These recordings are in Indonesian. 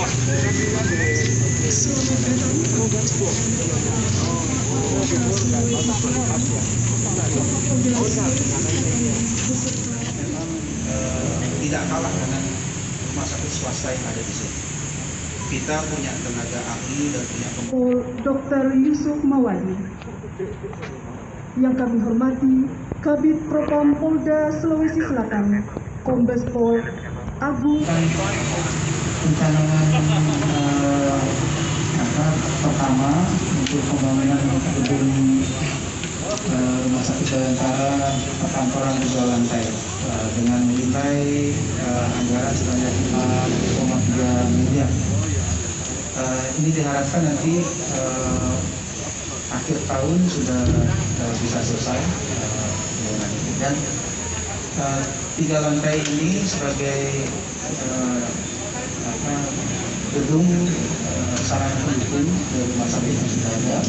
Tidak kalah dengan rumah sakit swasta yang ada di sini. Kita punya tenaga ahli dan punya Dr. Yusuf Mawali. Yang kami hormati Kabid Propam Polda Sulawesi Selatan, Kombes Pol Agung. Rencangan pertama untuk pembangunan gedung Rumah Sakit Bayangkara perkantoran 2 lantai dengan nilai anggaran sebanyak 5,3 miliar. Ini diharapkan nanti akhir tahun sudah bisa selesai dan 3 lantai ini sebagai gedung sarana pendukung dari rumah sakit yang sudah ada.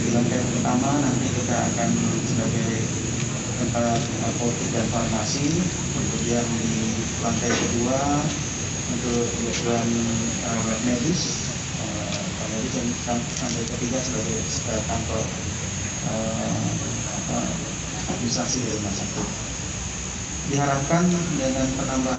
Di lantai pertama nanti kita akan sebagai tempat apotek dan farmasi, kemudian di lantai kedua untuk kebutuhan medis, dan lantai ketiga sebagai kantor administrasi dari rumah sakit. Diharapkan dengan penambahan